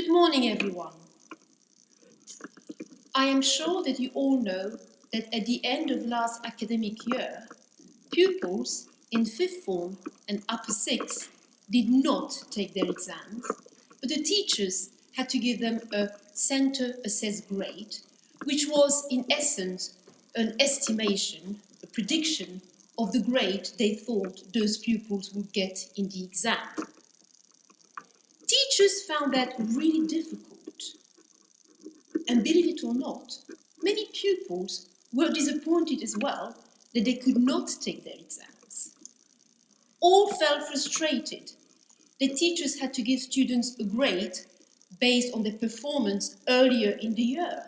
Good morning, everyone. I am sure that you all know that at the end of last academic year, pupils in 5th form and upper 6 did not take their exams, but the teachers had to give them a center-assessed grade, which was in essence an estimation, a prediction of the grade they thought those pupils would get in the exam. Teachers found that really difficult. And believe it or not, many pupils were disappointed as well that they could not take their exams. All felt frustrated that teachers had to give students a grade based on their performance earlier in the year,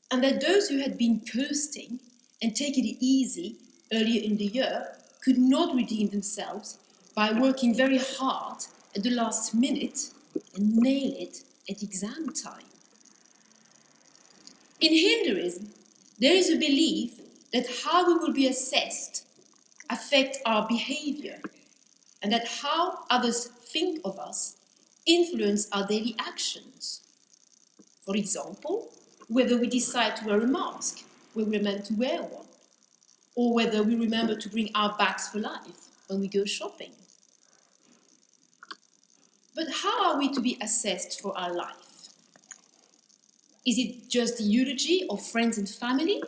and that those who had been coasting and taking it easy earlier in the year could not redeem themselves by working very hard at the last minute and nail it at exam time. In Hinduism, there is a belief that how we will be assessed affects our behavior, and that how others think of us influence our daily actions. For example, whether we decide to wear a mask when we're meant to wear one, or whether we remember to bring our bags for life when we go shopping. But how are we to be assessed for our life? Is it just the eulogy of friends and family?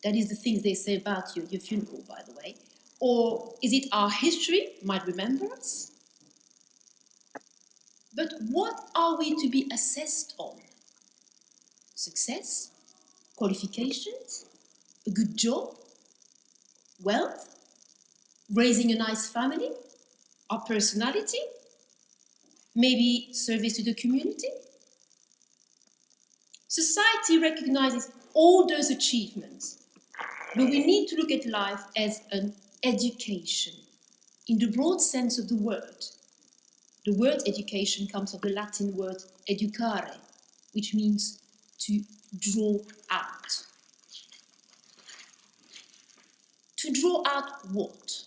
That is the things they say about you at your funeral, by the way. Or is it our history might remember us? But what are we to be assessed on? Success? Qualifications? A good job? Wealth? Raising a nice family? Our personality? Maybe service to the community? Society recognizes all those achievements, but we need to look at life as an education, in the broad sense of the word. The word education comes from the Latin word educare, which means to draw out. To draw out what?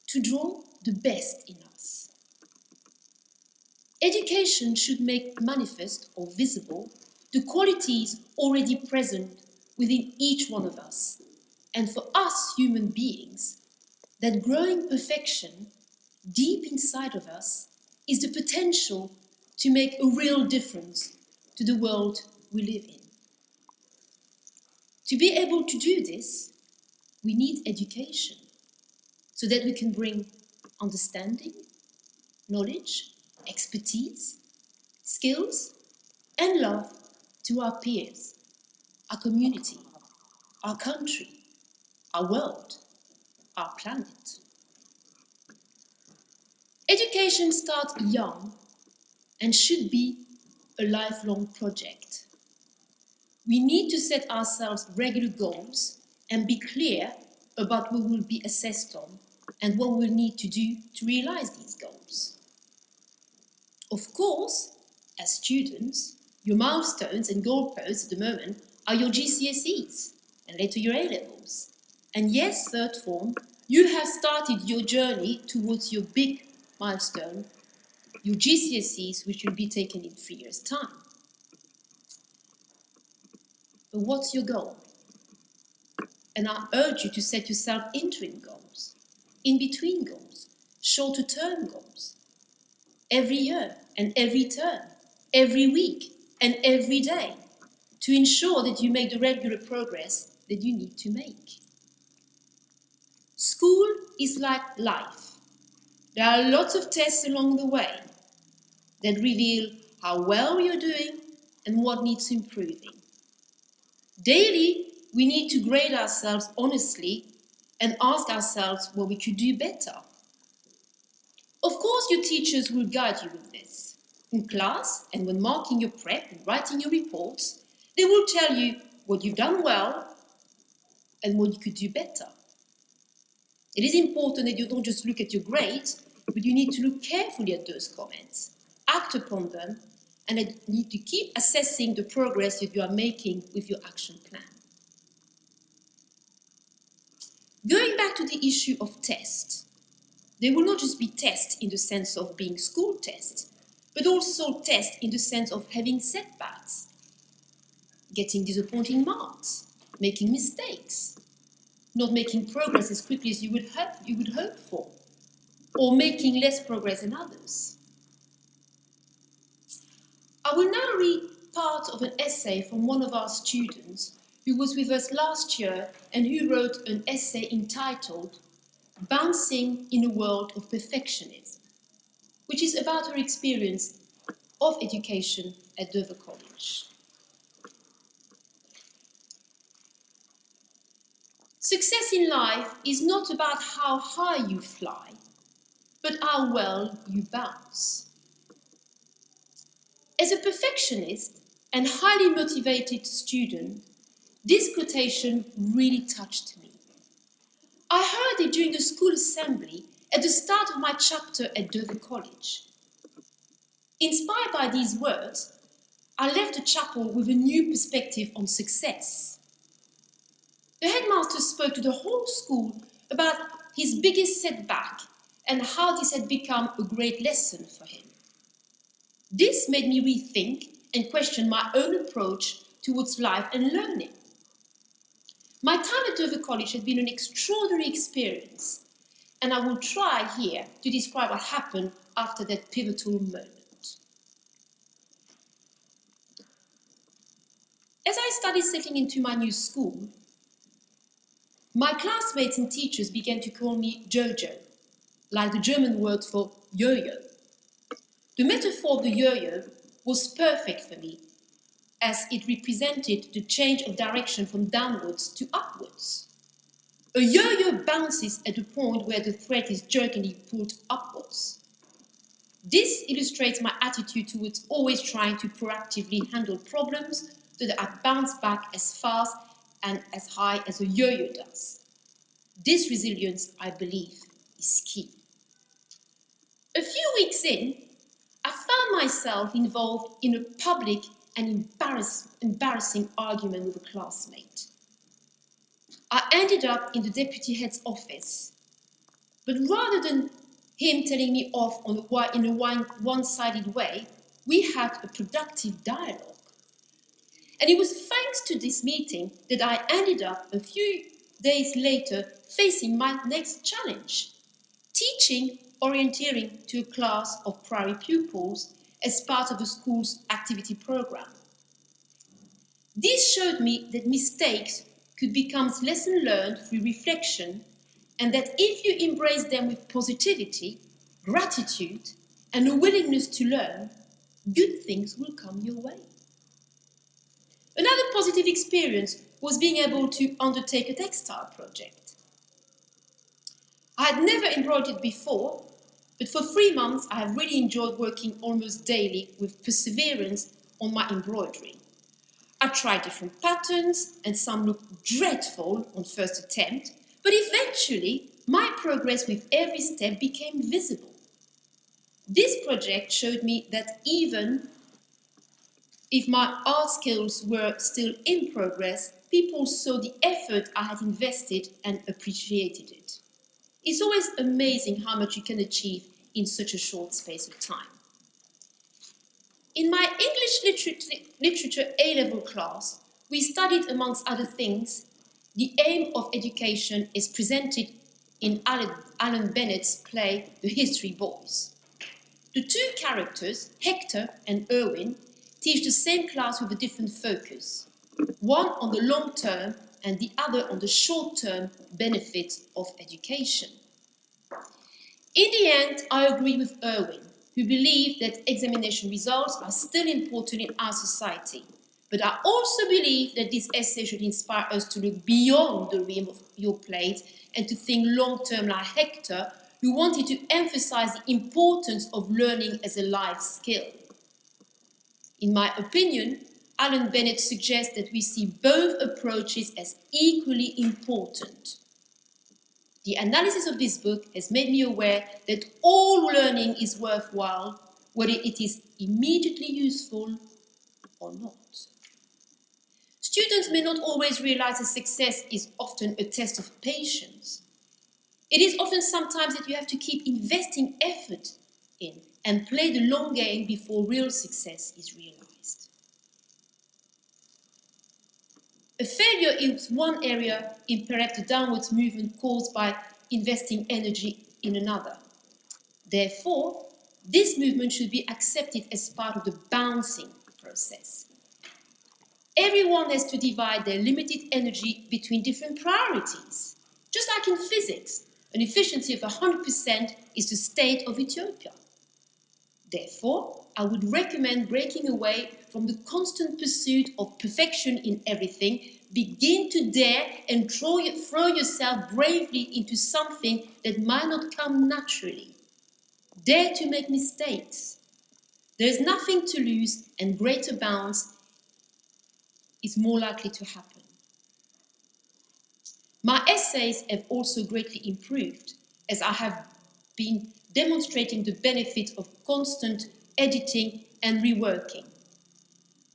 To draw the best in us. Education should make manifest or visible the qualities already present within each one of us, and for us human beings, that growing perfection deep inside of us is the potential to make a real difference to the world we live in. To be able to do this, we need education, so that we can bring understanding, knowledge, expertise, skills, and love to our peers, our community, our country, our world, our planet. Education starts young and should be a lifelong project. We need to set ourselves regular goals and be clear about what we'll be assessed on and what we'll need to do to realize these goals. Of course, as students, your milestones and goalposts at the moment are your GCSEs and later your A-levels. And yes, 3rd form, you have started your journey towards your big milestone, your GCSEs, which will be taken in 3 years' time. But what's your goal? And I urge you to set yourself interim goals, in-between goals, shorter-term goals, every year and every term, every week and every day, to ensure that you make the regular progress that you need to make. School is like life. There are lots of tests along the way that reveal how well you're doing and what needs improving. Daily, we need to grade ourselves honestly and ask ourselves what we could do better. Of course, your teachers will guide you with this. In class, and when marking your prep and writing your reports, they will tell you what you've done well and what you could do better. It is important that you don't just look at your grades, but you need to look carefully at those comments, act upon them, and you need to keep assessing the progress that you are making with your action plan. Going back to the issue of tests, they will not just be tests in the sense of being school tests, but also test in the sense of having setbacks, getting disappointing marks, making mistakes, not making progress as quickly as you would hope for, or making less progress than others. I will now read part of an essay from one of our students who was with us last year and who wrote an essay entitled Bouncing in a World of Perfectionism, which is about her experience of education at Dover College. Success in life is not about how high you fly, but how well you bounce. As a perfectionist and highly motivated student, this quotation really touched me. I heard it during the school assembly at the start of my chapter at Dover College. Inspired by these words, I left the chapel with a new perspective on success. The headmaster spoke to the whole school about his biggest setback and how this had become a great lesson for him. This made me rethink and question my own approach towards life and learning. My time at Dover College has been an extraordinary experience, and I will try here to describe what happened after that pivotal moment. As I started settling into my new school, my classmates and teachers began to call me Jojo, like the German word for yo-yo. The metaphor of the yo-yo was perfect for me, as it represented the change of direction from downwards to upwards. A yo-yo bounces at the point where the thread is jerkily pulled upwards. This illustrates my attitude towards always trying to proactively handle problems so that I bounce back as fast and as high as a yo-yo does. This resilience, I believe, is key. A few weeks in, I found myself involved in a public and embarrassing argument with a classmate. I ended up in the deputy head's office, but rather than him telling me off in a one-sided way, we had a productive dialogue. And it was thanks to this meeting that I ended up a few days later facing my next challenge, teaching orienteering to a class of primary pupils as part of the school's activity program. This showed me that mistakes could become lessons learned through reflection, and that if you embrace them with positivity, gratitude, and a willingness to learn, good things will come your way. Another positive experience was being able to undertake a textile project. I had never embroidered before, but for 3 months I have really enjoyed working almost daily with perseverance on my embroidery. I tried different patterns and some looked dreadful on first attempt, but eventually my progress with every step became visible. This project showed me that even if my art skills were still in progress, people saw the effort I had invested and appreciated it. It's always amazing how much you can achieve in such a short space of time. In my English literature A-level class, we studied, amongst other things, the aim of education is presented in Alan Bennett's play The History Boys. The two characters, Hector and Erwin, teach the same class with a different focus, one on the long term and the other on the short term benefits of education. In the end, I agree with Erwin, who believed that examination results are still important in our society. But I also believe that this essay should inspire us to look beyond the rim of your plate and to think long-term like Hector, who wanted to emphasize the importance of learning as a life skill. In my opinion, Alan Bennett suggests that we see both approaches as equally important. The analysis of this book has made me aware that all learning is worthwhile, whether it is immediately useful or not. Students may not always realize that success is often a test of patience. It is often sometimes that you have to keep investing effort in and play the long game before real success is realized. A failure is one area imperates a downwards movement caused by investing energy in another. Therefore, this movement should be accepted as part of the bouncing process. Everyone has to divide their limited energy between different priorities. Just like in physics, an efficiency of 100% is the state of utopia. Therefore, I would recommend breaking away from the constant pursuit of perfection in everything. Begin to dare and throw yourself bravely into something that might not come naturally. Dare to make mistakes. There is nothing to lose, and greater bounce is more likely to happen. My essays have also greatly improved, as I have been demonstrating the benefit of constant editing and reworking.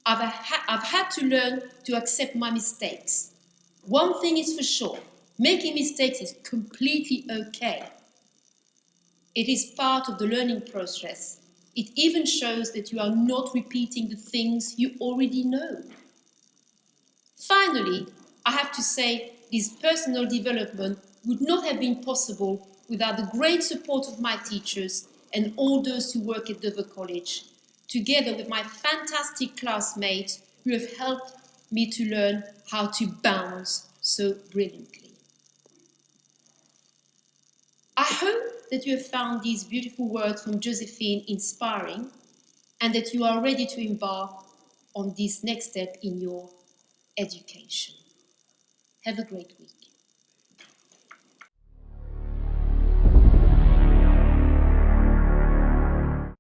I've had to learn to accept my mistakes. One thing is for sure, making mistakes is completely okay. It is part of the learning process. It even shows that you are not repeating the things you already know. Finally, I have to say this personal development would not have been possible without the great support of my teachers and all those who work at Dover College, together with my fantastic classmates who have helped me to learn how to bounce so brilliantly. I hope that you have found these beautiful words from Josephine inspiring and that you are ready to embark on this next step in your education. Have a great week.